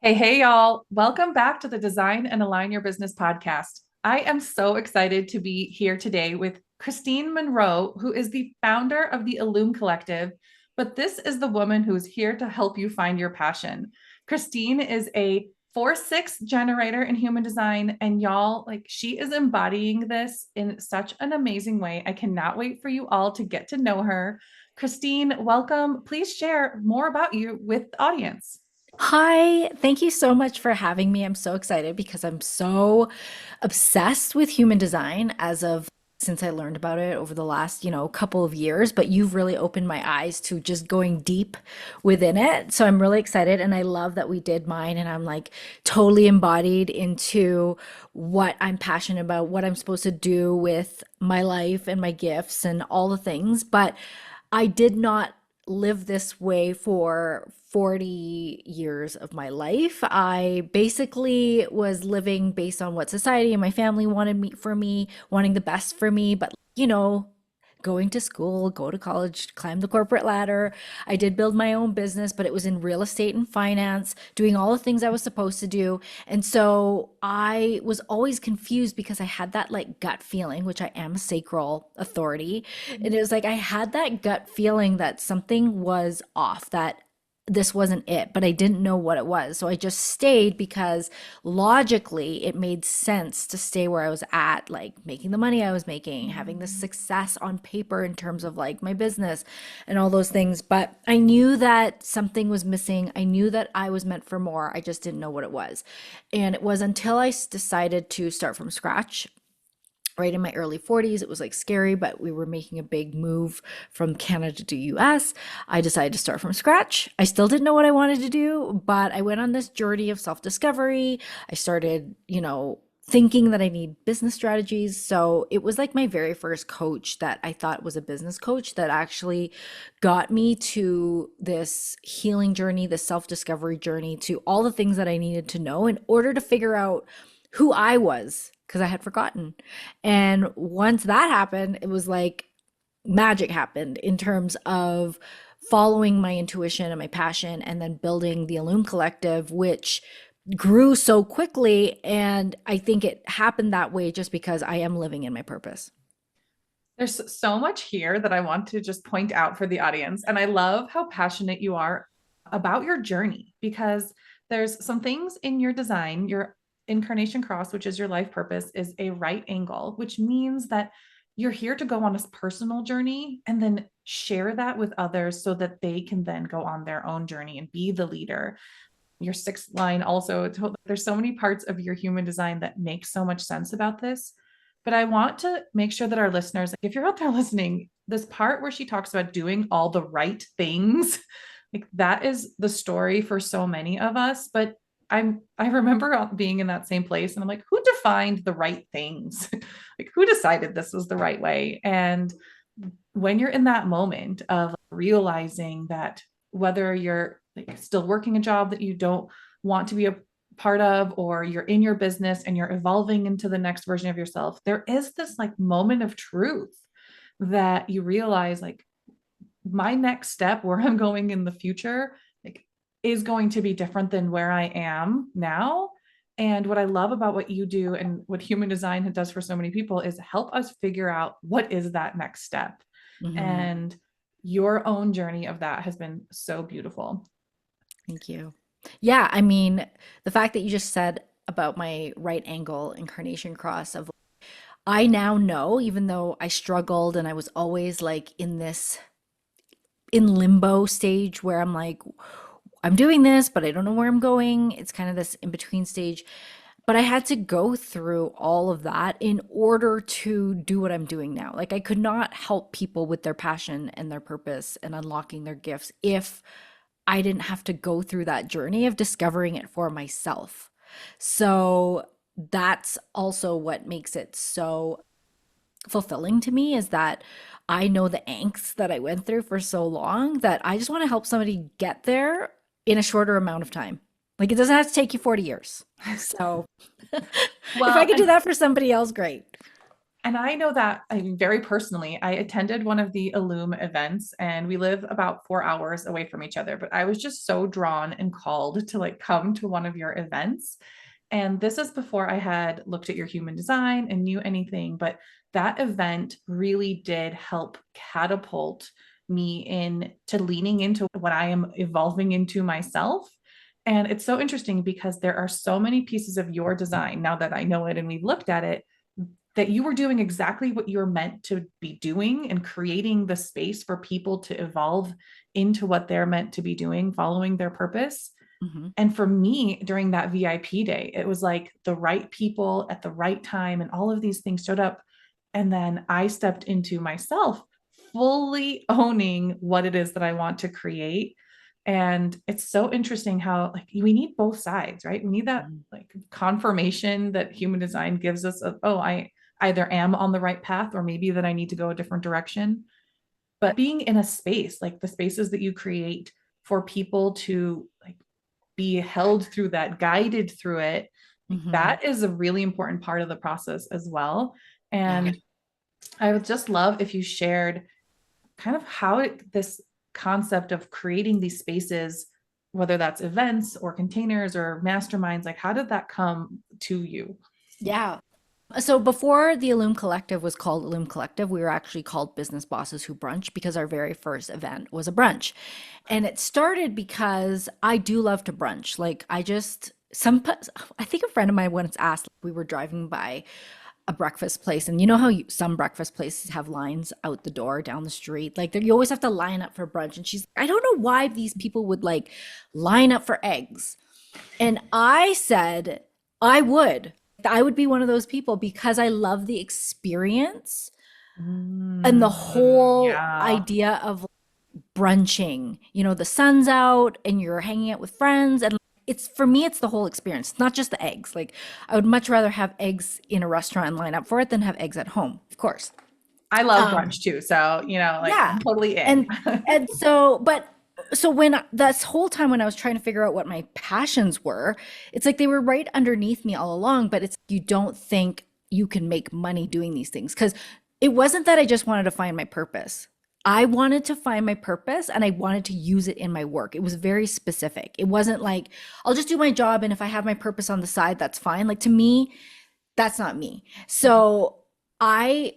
Hey, y'all. Welcome back to the Design and Align Your Business podcast. I am so excited to be here today with Kristine Munro, who is the founder of the Illume Collective. But this is the woman who is here to help you find your passion. Kristine is a 4-6 generator in human design. And y'all, like, she is embodying this in such an amazing way. I cannot wait for you all to get to know her. Kristine, welcome. Please share more about you with the audience. Hi, thank you so much for having me. I'm so excited because I'm so obsessed with human design as of since I learned about it over the last, couple of years, but you've really opened my eyes to just going deep within it. So I'm really excited and I love that we did mine and I'm like totally embodied into what I'm passionate about, what I'm supposed to do with my life and my gifts and all the things. But I did not live this way for 40 years of my life. I basically was living based on what society and my family wanted me for me, wanting the best for me, but going to school, go to college, climb the corporate ladder. I did build my own business, but it was in real estate and finance, doing all the things I was supposed to do. And so I was always confused because I had that like gut feeling, which I am a sacral authority. And it was like I had that gut feeling that something was off, that this wasn't it, but I didn't know what it was. So I just stayed because logically it made sense to stay where I was at, like making the money I was making, having the success on paper in terms of like my business and all those things. But I knew that something was missing. I knew that I was meant for more. I just didn't know what it was. And it was until decided to start from scratch right in my early 40s. It was like scary, but we were making a big move from Canada to US. I decided to start from scratch. I still didn't know what I wanted to do, but I went on this journey of self-discovery. I started, thinking that I need business strategies. So it was like my very first coach that I thought was a business coach that actually got me to this healing journey, this self-discovery journey, to all the things that I needed to know in order to figure out who I was because I had forgotten. And once that happened, it was like magic happened in terms of following my intuition and my passion and then building the Illume Collective, which grew so quickly. And I think it happened that way just because I am living in my purpose. There's so much here that I want to just point out for the audience. And I love how passionate you are about your journey because there's some things in your design, your incarnation cross, which is your life purpose, is a right angle, which means that you're here to go on a personal journey and then share that with others so that they can then go on their own journey and be the leader. Your sixth line also, there's so many parts of your human design that make so much sense about this. But I want to make sure that our listeners, if you're out there listening, this part where she talks about doing all the right things, like that is the story for so many of us. But I remember being in that same place and I'm like, who defined the right things? Like who decided this was the right way? And when you're in that moment of realizing that whether you're like still working a job that you don't want to be a part of, or you're in your business and you're evolving into the next version of yourself, there is this like moment of truth that you realize like my next step where I'm going in the future like is going to be different than where I am now. And what I love about what you do and what human design does for so many people is help us figure out what is that next step. Mhm. And your own journey of that has been so beautiful. Thank you. Yeah, I mean, the fact that you just said about my right angle incarnation cross of I now know, even though I struggled and I was always like in this in limbo stage where I'm like, I'm doing this, but I don't know where I'm going. It's kind of this in between stage. But I had to go through all of that in order to do what I'm doing now. Like, I could not help people with their passion and their purpose and unlocking their gifts if I didn't have to go through that journey of discovering it for myself. So that's also what makes it so fulfilling to me is that I know the angst that I went through for so long that I just want to help somebody get there in a shorter amount of time. Like it doesn't have to take you 40 years. So if I Well, could do and that for somebody else, great. And I know that I mean, very personally, I attended one of the Illume events and we live about 4 hours away from each other, but I was just so drawn and called to like come to one of your events. And this is before I had looked at your human design and knew anything, but that event really did help catapult me into leaning into what I am evolving into myself. And it's so interesting because there are so many pieces of your design now that I know it and we've looked at it that you were doing exactly what you're meant to be doing and creating the space for people to evolve into what they're meant to be doing, following their purpose. Mhm. And for me, during that VIP day, it was like the right people at the right time, and all of these things showed up. And then I stepped into myself, fully owning what it is that I want to create. And it's so interesting how like we need both sides, right? We need that Mhm. like confirmation that human design gives us of, oh, I either am on the right path or maybe that I need to go a different direction. But being in a space, like the spaces that you create for people to like be held through that, guided through it, like Mhm. that is a really important part of the process as well. Yeah. And I would just love if you shared kind of how this concept of creating these spaces, whether that's events or containers or masterminds, like how did that come to you? Yeah. So before the Illume Collective was called Illume Collective, we were actually called Business Bosses Who Brunch because our very first event was a brunch. And it started because I do love to brunch. Like I just I think a friend of mine once asked, we were driving by a breakfast place, and you know how some breakfast places have lines out the door down the street, like you always have to line up for brunch. And she's, I don't know why these people would like line up for eggs. And I said, I would. I would be one of those people because I love the experience and the whole Yeah. idea of brunching. You know, the sun's out and you're hanging out with friends. And it's for me, it's the whole experience, not just the eggs. Like, I would much rather have eggs in a restaurant and line up for it than have eggs at home, of course. I love Um, brunch too. So, like yeah. I'm totally in. And so, but so when this whole time when I was trying to figure out what my passions were, it's like they were right underneath me all along, but it's you don't think you can make money doing these things because it wasn't that I just wanted to find my purpose. I wanted to find my purpose and I wanted to use it in my work. It was very specific. It wasn't like I'll just do my job and if I have my purpose on the side, that's fine. Like to me, that's not me. So I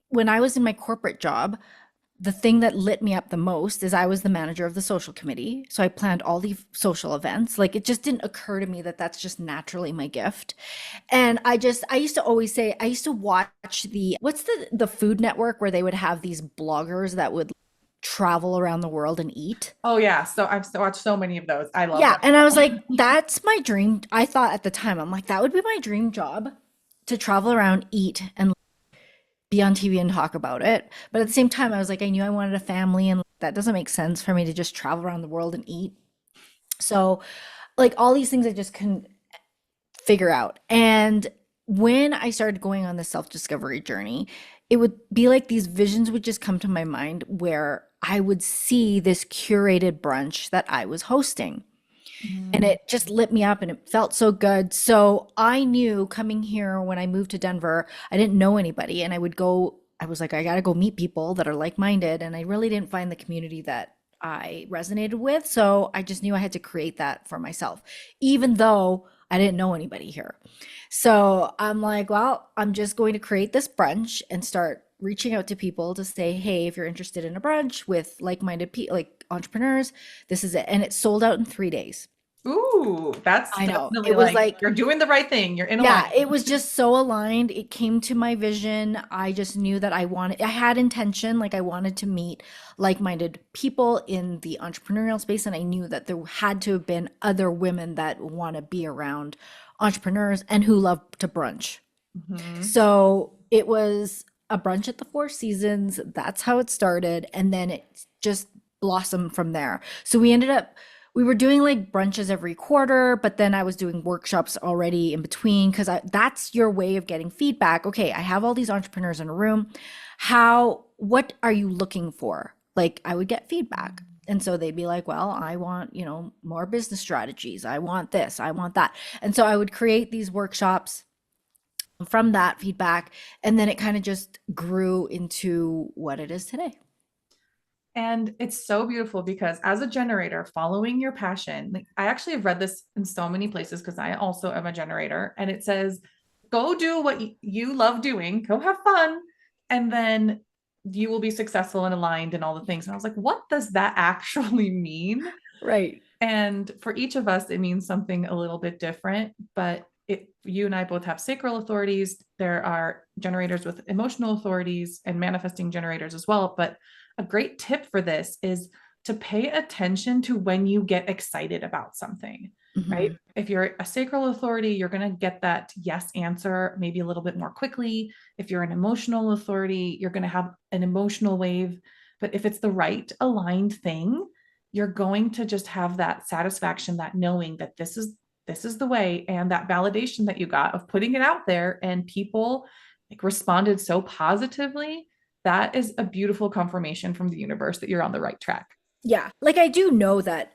when I was in my corporate job, the thing that lit me up the most is I was the manager of the social committee. So I planned all these social events. Like it just didn't occur to me that that's just naturally my gift. And I used to always say, I used to watch what's the Food Network where they would have these bloggers that would travel around the world and eat. Oh yeah. So I've watched so many of those. I love Yeah. And I was like, them. that's my dream. I thought at the time, I'm like, that would be my dream job to travel around, eat, and be on TV and talk about it. But at the same time, I was like, I knew I wanted a family, and that doesn't make sense for me to just travel around the world and eat. So, like, all these things I just couldn't figure out. And when I started going on this self discovery journey, it would be like these visions would just come to my mind where I would see this curated brunch that I was hosting and Mm. it just lit me up and it felt so good. So I knew coming here when I moved to Denver, I didn't know anybody and I was like, I got to go meet people that are like-minded. And I really didn't find the community that I resonated with. So I just knew I had to create that for myself, even though I didn't know anybody here. So I'm like, well, I'm just going to create this brunch and start reaching out to people to say, hey, if you're interested in a brunch with like-minded people, like entrepreneurs, this is it. And it sold out in 3 days. Ooh, that's I know. definitely It was like like, you're doing the right thing. You're in yeah, alignment. it was just so aligned. It came to my vision. I just knew that I had intention, like I wanted to meet like-minded people in the entrepreneurial space. And I knew that there had to have been other women that want to be around entrepreneurs and who love to brunch. Mhm. So it was a brunch at the Four Seasons. That's how it started. And then it just blossomed from there. So we were doing like brunches every quarter, but then I was doing workshops already in between because that's your way of getting feedback. Okay, I have all these entrepreneurs in a room. What are you looking for? Like I would get feedback. And so they'd be like, well, I want, more business strategies. I want this, I want that. And so I would create these workshops from that feedback. And then it kind of just grew into what it is today. And it's so beautiful because as a generator, following your passion, like I actually have read this in so many places because I also am a generator, and it says, go do what you love doing, go have fun, and then you will be successful and aligned and all the things. And I was like, what does that actually mean? Right. And for each of us, it means something a little bit different. But you and I both have sacral authorities. There are generators with emotional authorities and manifesting generators as well. But a great tip for this is to pay attention to when you get excited about something, right? Hmm. If you're a sacral authority, you're going to get that yes answer maybe a little bit more quickly. If you're an emotional authority, you're going to have an emotional wave. But if it's the right aligned thing, you're going to just have that satisfaction, that knowing that this is the way, and that validation that you got of putting it out there and people like responded so positively. That is a beautiful confirmation from the universe that you're on the right track. Yeah. Like I do know that,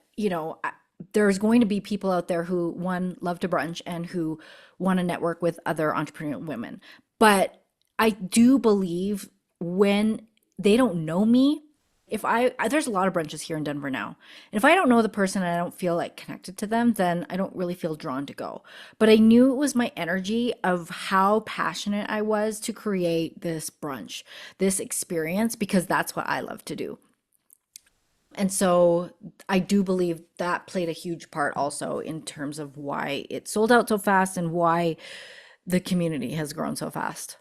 there's going to be people out there who, one, love to brunch and who want to network with other entrepreneurial women. But I do believe when they don't know me, if there's a lot of brunches here in Denver now. And if I don't know the person and I don't feel like connected to them, then I don't really feel drawn to go. But I knew it was my energy of how passionate I was to create this brunch, this experience, because that's what I love to do. And so I do believe that played a huge part also in terms of why it sold out so fast and why the community has grown so fast.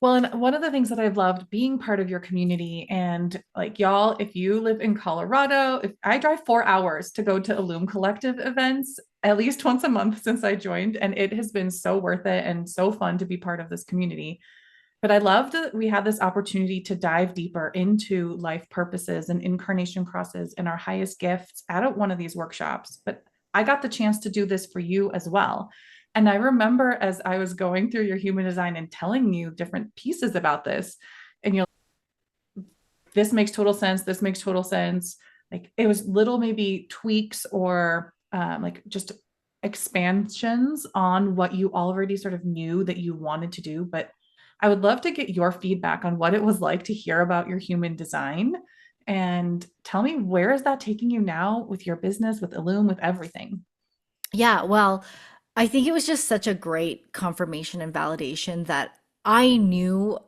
Well, and one of the things that I've loved being part of your community, and like y'all, if you live in Colorado, if I drive 4 hours to go to Illume Collective events at least once a month since I joined, and it has been so worth it and so fun to be part of this community. But I loved that we had this opportunity to dive deeper into life purposes and incarnation crosses and our highest gifts at one of these workshops. But I got the chance to do this for you as well. And I remember as I was going through your human design and telling you different pieces about this, and you're like, this makes total sense. This makes total sense. Like it was little maybe tweaks or like just expansions on what you already sort of knew that you wanted to do. But I would love to get your feedback on what it was like to hear about your human design, and tell me, where is that taking you now with your business, with Illume, with everything? Yeah, well, I think it was just such a great confirmation and validation that I knew,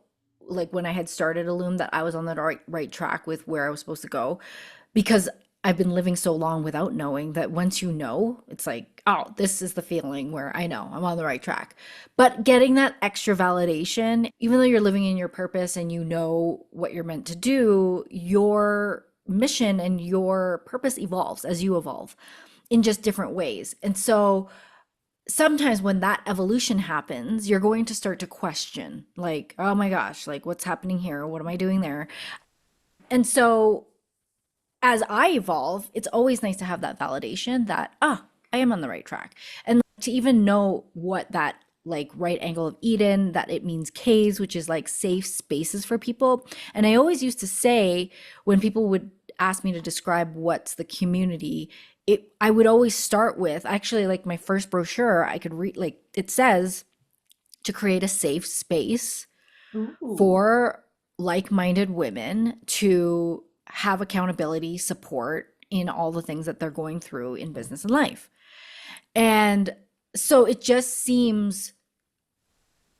like when I had started Illume, that I was on the right track with where I was supposed to go, because I've been living so long without knowing that once you know, it's like, oh, this is the feeling where I know I'm on the right track. But getting that extra validation, even though you're living in your purpose and you know what you're meant to do, your mission and your purpose evolves as you evolve in just different ways. And so sometimes when that evolution happens, you're going to start to question, like, oh my gosh, like what's happening here? What am I doing there? And so as I evolve, it's always nice to have that validation that, I am on the right track. And to even know what that like right angle of Eden, that it means caves, which is like safe spaces for people. And I always used to say when people would ask me to describe what's the community, I would always start with actually like my first brochure, I could read like it says to create a safe space Ooh. for like-minded women to have accountability, support in all the things that they're going through in business and life. And so it just seems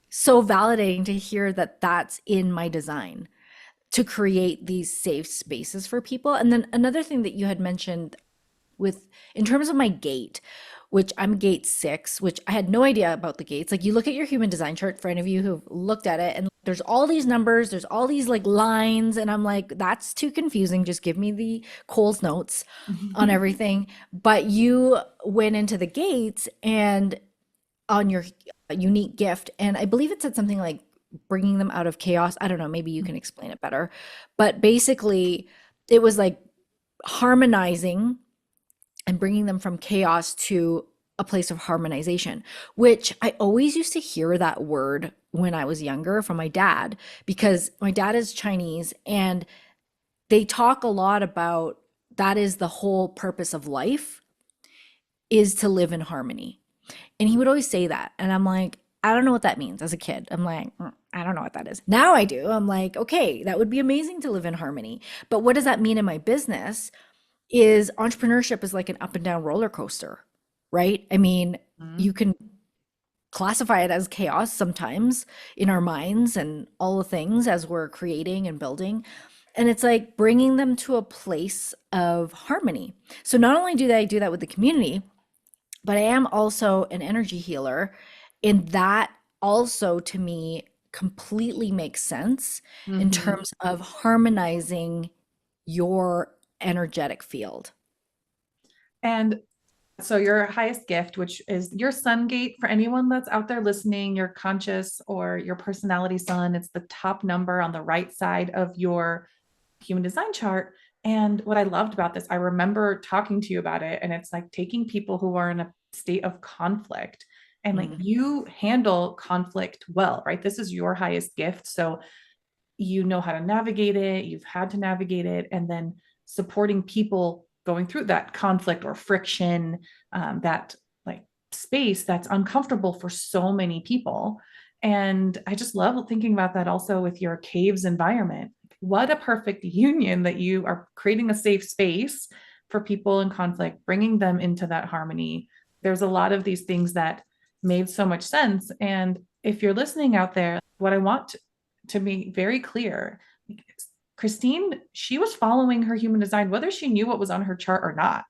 so validating to hear that that's in my design to create these safe spaces for people. And then another thing that you had mentioned with in terms of my gate, which I'm gate 6, which I had no idea about the gates. Like you look at your human design chart for any of you who've looked at it, and there's all these numbers, there's all these like lines, and I'm like, that's too confusing. Just give me the Cole's notes on everything. But you went into the gates and on your unique gift, and I believe it said something like bringing them out of chaos. I don't know, maybe you can explain it better. But basically, it was like harmonizing and bringing them from chaos to a place of harmonization, which I always used to hear that word when I was younger from my dad, because my dad is Chinese and they talk a lot about that is the whole purpose of life is to live in harmony. And he would always say that. And I'm like, I don't know what that means as a kid. I'm like, I don't know what that is. Now I do. I'm like, okay, that would be amazing to live in harmony. But what does that mean in my business? Is entrepreneurship is like an up and down roller coaster, right? I mean, you Mhm. can classify it as chaos sometimes in our minds and all the things as we're creating and building. And it's like bringing them to a place of harmony. So not only do I do that with the community, but I am also an energy healer. And that also to me completely makes sense in Mhm. terms of harmonizing your energetic field. And so your highest gift, which is your sun gate, for anyone that's out there listening, your conscious or your personality sun, it's the top number on the right side of your human design chart. And what I loved about this, I remember talking to you about it, and it's like taking people who are in a state of conflict, and like Mm, you handle conflict well, right? This is your highest gift. So you know how to navigate it, you've had to navigate it, and then supporting people going through that conflict or friction, that like space that's uncomfortable for so many people. And I just love thinking about that also with your caves environment. What a perfect union that you are creating a safe space for people in conflict, bringing them into that harmony. There's a lot of these things that made so much sense. And if you're listening out there, what I want to be very clear, Kristine, she was following her human design, whether she knew what was on her chart or not,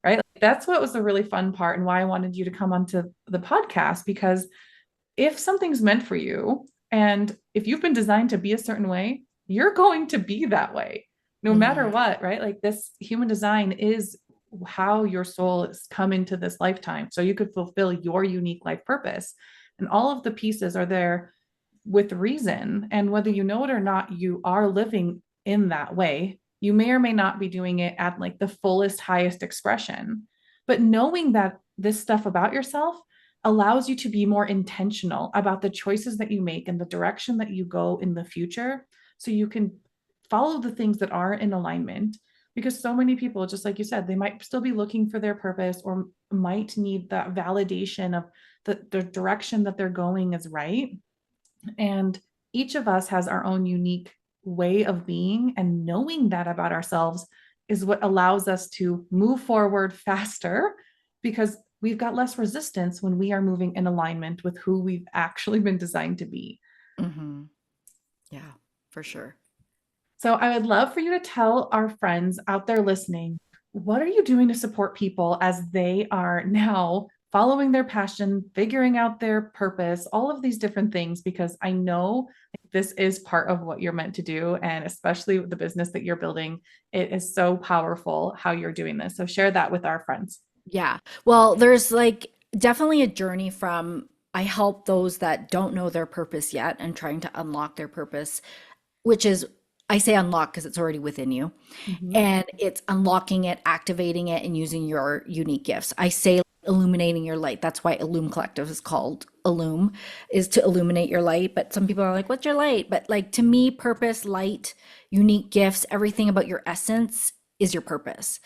right? Like, that's what was the really fun part and why I wanted you to come onto the podcast, because if something's meant for you and if you've been designed to be a certain way, you're going to be that way no matter mhm, what, right? Like this human design is how your soul has come into this lifetime. So you could fulfill your unique life purpose. And all of the pieces are there with reason. And whether you know it or not, you are living in that way. You may or may not be doing it at like the fullest, highest expression. But knowing that this stuff about yourself allows you to be more intentional about the choices that you make and the direction that you go in the future. So you can follow the things that are in alignment. Because so many people, just like you said, they might still be looking for their purpose or might need that validation of the direction that they're going is right. And each of us has our own unique way of being, and knowing that about ourselves is what allows us to move forward faster because we've got less resistance when we are moving in alignment with who we've actually been designed to be. mhm. Yeah, for sure. So I would love for you to tell our friends out there listening, what are you doing to support people as they are now following their passion, figuring out their purpose, all of these different things? Because I know this is part of what you're meant to do. And especially with the business that you're building, it is so powerful how you're doing this. So share that with our friends. Yeah. Well, there's like definitely a journey from I help those that don't know their purpose yet and trying to unlock their purpose, which is I say unlock because it's already within you. Mhm. And it's unlocking it, activating it, and using your unique gifts. I say illuminating your light. That's why Illume Collective is called Illume, is to illuminate your light. But some people are like, what's your light? But like to me, purpose, light, unique gifts, everything about your essence is your purpose.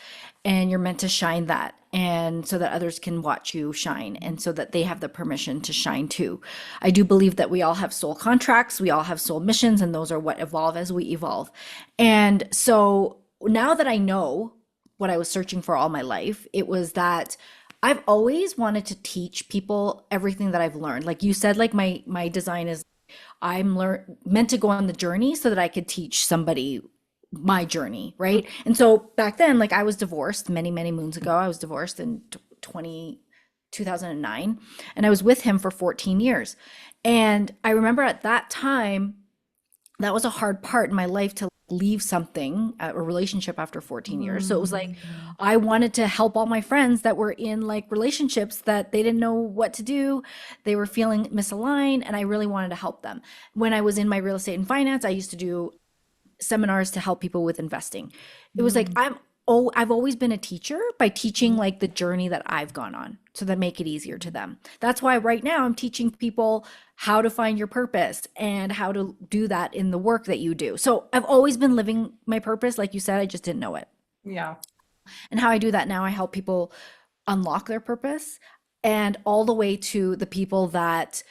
And you're meant to shine that. And so that others can watch you shine and so that they have the permission to shine too. I do believe that we all have soul contracts, we all have soul missions, and those are what evolve as we evolve. And so now that I know what I was searching for all my life, it was that I've always wanted to teach people everything that I've learned. Like you said, like my design is meant to go on the journey so that I could teach somebody my journey, right? And so back then, like I was divorced many moons ago. I was divorced in 2009, and I was with him for 14 years. And I remember at that time that was a hard part in my life to leave something, a relationship after 14 years. So it was like Mm. I wanted to help all my friends that were in like relationships that they didn't know what to do. They were feeling misaligned and I really wanted to help them. When I was in my real estate and finance, I used to do seminars to help people with investing. It was like Mm. I've always been a teacher by teaching like the journey that I've gone on so that make it easier to them. That's why right now I'm teaching people how to find your purpose and how to do that in the work that you do. So I've always been living my purpose, like you said, I just didn't know it. Yeah. And how I do that now, I help people unlock their purpose and all the way to the people that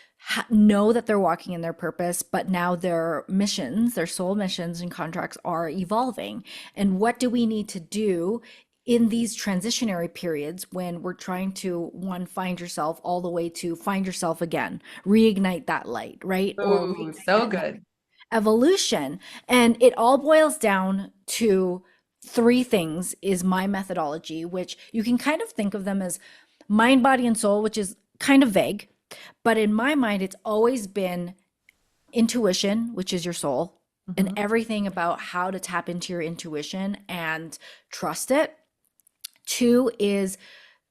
know that they're walking in their purpose, but now their missions, their soul missions and contracts are evolving. And what do we need to do in these transitionary periods when we're trying to, one, find yourself, all the way to find yourself again, reignite that light, right? Or Ooh, reignite so that good. evolution. And it all boils down to three things is my methodology, which you can kind of think of them as mind, body, and soul, which is kind of vague. But in my mind, it's always been intuition, which is your soul, and Mhm. everything about how to tap into your intuition and trust it. Two is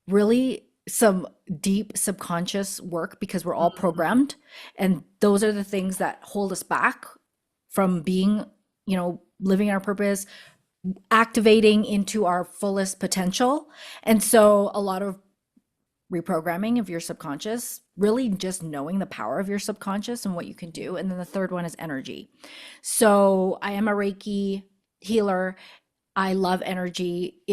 really some deep subconscious work because we're all Mm. programmed. And those are the things that hold us back from being, living our purpose, activating into our fullest potential. And so a lot of reprogramming of your subconscious, really just knowing the power of your subconscious and what you can do. And then the third one is energy. So I am a Reiki healer. I love energy.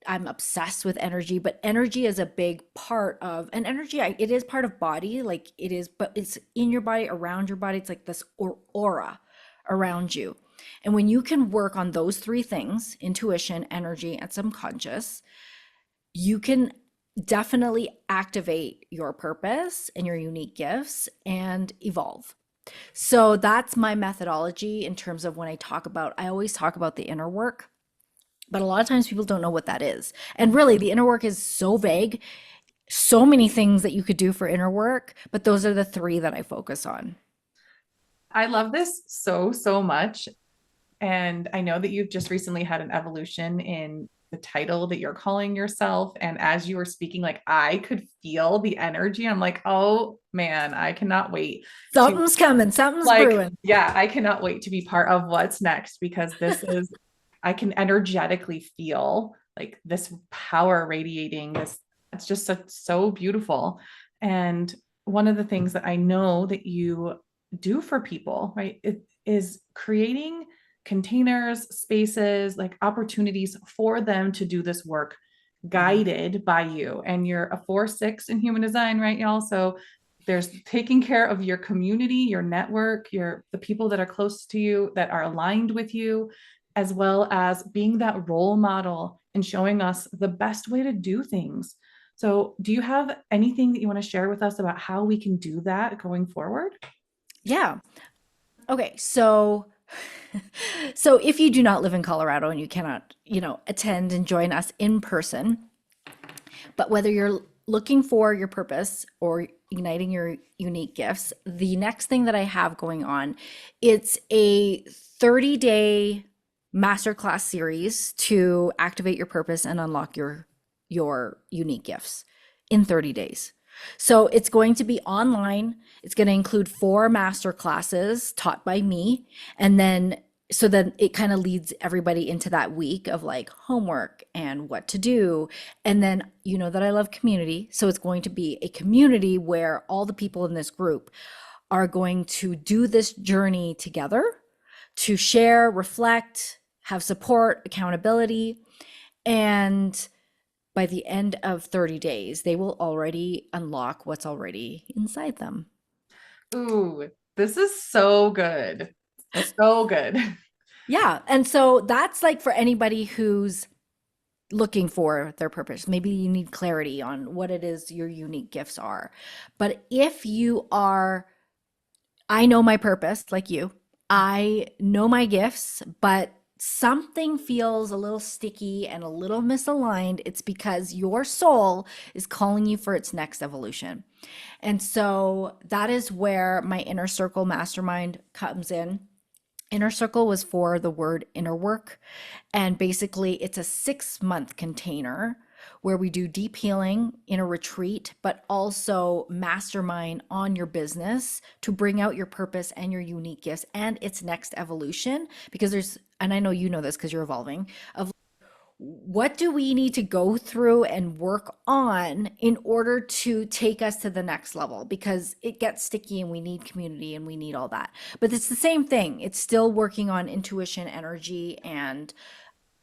I'm obsessed with energy, but energy is a big part of, and energy, it is part of body, like it is, but it's in your body, around your body. It's like this aura around you. And when you can work on those three things, intuition, energy, and subconscious, you can definitely activate your purpose and your unique gifts and evolve. So that's my methodology in terms of when I always talk about the inner work, but a lot of times people don't know what that is. And really, the inner work is so vague, so many things that you could do for inner work, but those are the three that I focus on. I love this so, so much. And I know that you've just recently had an evolution in the title that you're calling yourself. And as you were speaking, like I could feel the energy. I'm like, oh man, I cannot wait to Something's coming, something's like, brewing. yeah, I cannot wait to be part of what's next because I can energetically feel like this power radiating this. It's just so beautiful. And one of the things that I know that you do for people, right, it is creating containers, spaces, like opportunities for them to do this work Mhm. guided by you. And you're a 4-6 in human design, right, y'all? So there's taking care of your community, your network, the people that are close to you, that are aligned with you, as well as being that role model and showing us the best way to do things. So, do you have anything that you want to share with us about how we can do that going forward? Yeah. Okay. So if you do not live in Colorado and you cannot, attend and join us in person, but whether you're looking for your purpose or igniting your unique gifts, the next thing that I have going on, it's a 30-day masterclass series to activate your purpose and unlock your unique gifts in 30 days. So it's going to be online. It's going to include 4 master classes taught by me, and then so then it kind of leads everybody into that week of like homework and what to do. And then you know that I love community. So it's going to be a community where all the people in this group are going to do this journey together to share, reflect, have support, accountability. And by the end of 30 days, they will already unlock what's already inside them. Ooh, this is so good. So good. Yeah. And so that's like for anybody who's looking for their purpose. Maybe you need clarity on what it is your unique gifts are. But if you are, I know my purpose, like you, I know my gifts, but something feels a little sticky and a little misaligned, it's because your soul is calling you for its next evolution. And so that is where my inner circle mastermind comes in. Inner Circle was for the word inner work. And basically, it's a 6-month container where we do deep healing in a retreat, but also mastermind on your business to bring out your purpose and your unique gifts and its next evolution. Because and I know you know this because you're evolving, of what do we need to go through and work on in order to take us to the next level, because it gets sticky and we need community and we need all that, but it's the same thing. It's still working on intuition, energy, and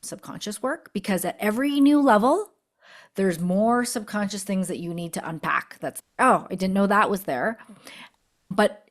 subconscious work, because at every new level there's more subconscious things that you need to unpack. That's, oh, I didn't know that was there. But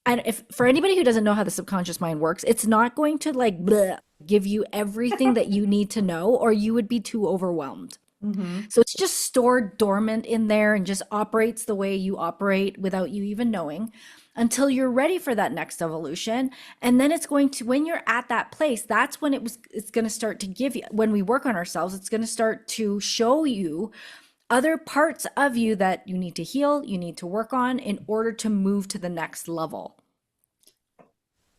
and if for anybody who doesn't know how the subconscious mind works, it's not going to like bleh, give you everything that you need to know, or you would be too overwhelmed. Mm-hmm. So it's just stored dormant in there and just operates the way you operate without you even knowing until you're ready for that next evolution. And then it's going to, when you're at that place, that's when it's going to start to give you, when we work on ourselves, it's going to start to show you other parts of you that you need to heal, you need to work on in order to move to the next level.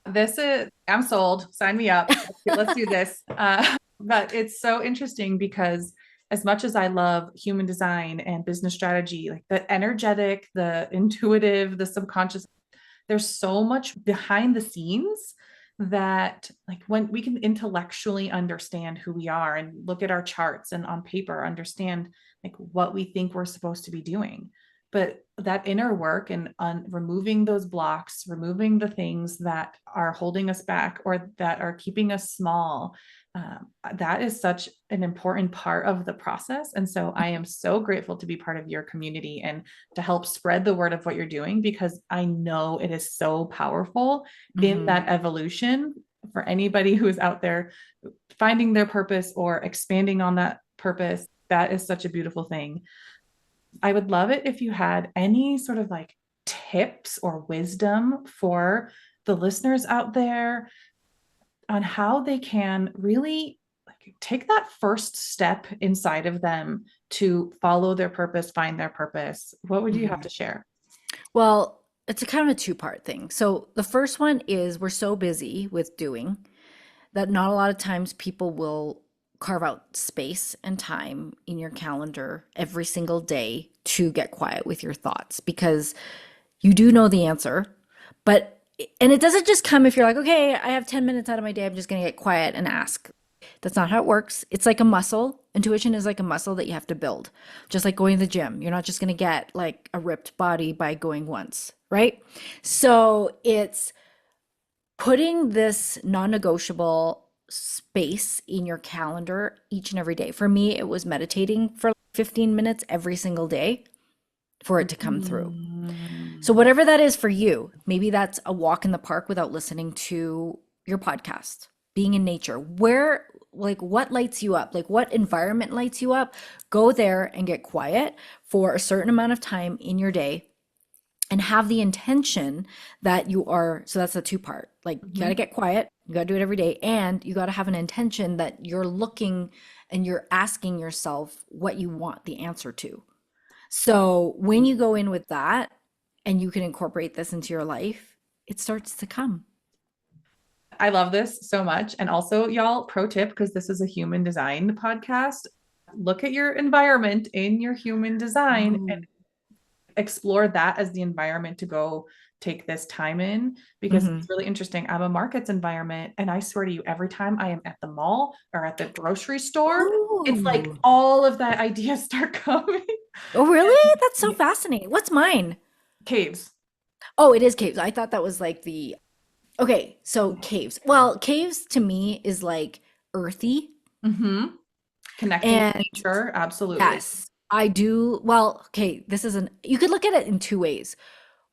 I'm sold. Sign me up. Let's do this. But it's so interesting because as much as I love human design and business strategy, like the energetic, the intuitive, the subconscious, there's so much behind the scenes that like when we can intellectually understand who we are and look at our charts and on paper understand like what we think we're supposed to be doing, but that inner work and on removing those blocks, removing the things that are holding us back or that are keeping us small, that is such an important part of the process. And so I am so grateful to be part of your community and to help spread the word of what you're doing, because I know it is so powerful in Mm-hmm. that evolution for anybody who is out there finding their purpose or expanding on that purpose. That is such a beautiful thing. I would love it if you had any sort of like tips or wisdom for the listeners out there on how they can really like take that first step inside of them to follow their purpose, find their purpose. What would you have Mm-hmm. to share? Well, it's a kind of a two-part thing. So the first one is we're so busy with doing that not a lot of times people will carve out space and time in your calendar every single day to get quiet with your thoughts because you do know the answer, but and it doesn't just come if you're like, okay, I have 10 minutes out of my day, I'm just going to get quiet and ask. That's not how it works. It's like a muscle. Intuition is like a muscle that you have to build. Just like going to the gym. You're not just going to get like a ripped body by going once, right? So it's putting this non-negotiable space in your calendar each and every day. For me, it was meditating for 15 minutes every single day for it to come through. So, Mm. whatever that is for you, maybe that's a walk in the park without listening to your podcast, being in nature. Where, like, what lights you up? Like, what environment lights you up? Go there and get quiet for a certain amount of time in your day and have the intention that you are. So, that's the two part. Like, you got to Mhm. get quiet, you got to do it every day, and you got to have an intention that you're looking and you're asking yourself what you want the answer to. So when you go in with that and you can incorporate this into your life, it starts to come. I love this so much. And also, y'all, pro tip, because this is a human design podcast, look at your environment in your human design and Oh. explore that as the environment to go take this time in, because Hmm. it's really interesting. I'm a markets environment, and I swear to you, every time I am at the mall or at the grocery store, it's like Oh. all of that ideas start coming. Oh, really? That's so Yeah. fascinating. What's mine? Caves. Oh, it is caves. I thought that was like the okay, so caves. Well, caves to me is like earthy. Hmm. Connecting with And nature. Absolutely. yes, I do. Well, okay, this is an you could look at it in two ways.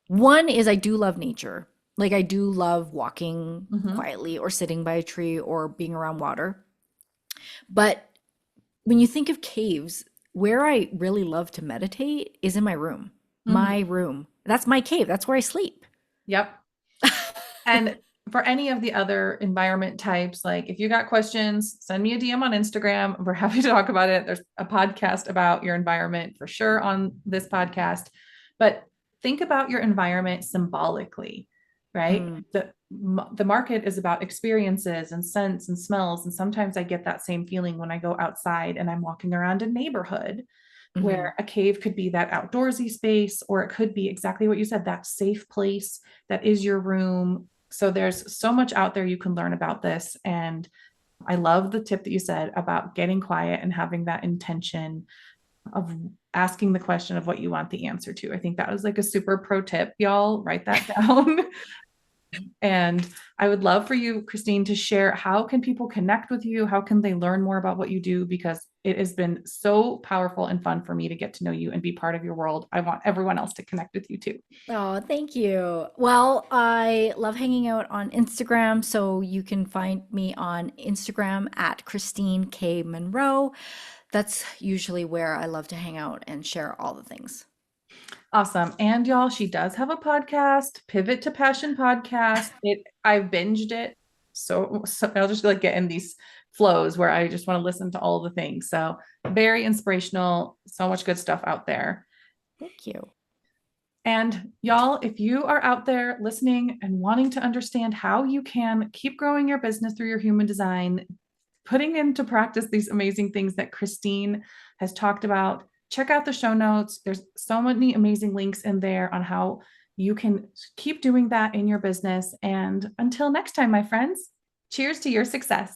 One is I do love nature. Like I do love walking Hmm. quietly or sitting by a tree or being around water. But when you think of caves, where I really love to meditate is in my room. Hmm. My room. That's my cave. That's where I sleep. Yep. And for any of the other environment types, like if you got questions, send me a DM on Instagram. We're happy to talk about it. There's a podcast about your environment for sure on this podcast. But think about your environment symbolically, right? Mm, The market is about experiences and scents and smells. And sometimes I get that same feeling when I go outside and I'm walking around a neighborhood, mhm, where a cave could be that outdoorsy space, or it could be exactly what you said, that safe place that is your room. So there's so much out there you can learn about this. And I love the tip that you said about getting quiet and having that intention of asking the question of what you want the answer to. I think that was like a super pro tip. Y'all write that down. And I would love for you, Kristine, to share how can people connect with you? How can they learn more about what you do? Because It has been so powerful and fun for me to get to know you and be part of your world. I want everyone else to connect with you too. Oh, thank you. Well, I love hanging out on Instagram, so you can find me on Instagram at Kristine K. Munro. That's usually where I love to hang out and share all the things. Awesome. And y'all, she does have a podcast, Pivot to Passion podcast. I've binged it. So I'll just like get in these flows where I just want to listen to all the things. So very inspirational, so much good stuff out there. Thank you. And y'all, if you are out there listening and wanting to understand how you can keep growing your business through your human design, putting into practice these amazing things that Kristine has talked about, check out the show notes. There's so many amazing links in there on how you can keep doing that in your business. And until next time, my friends, cheers to your success.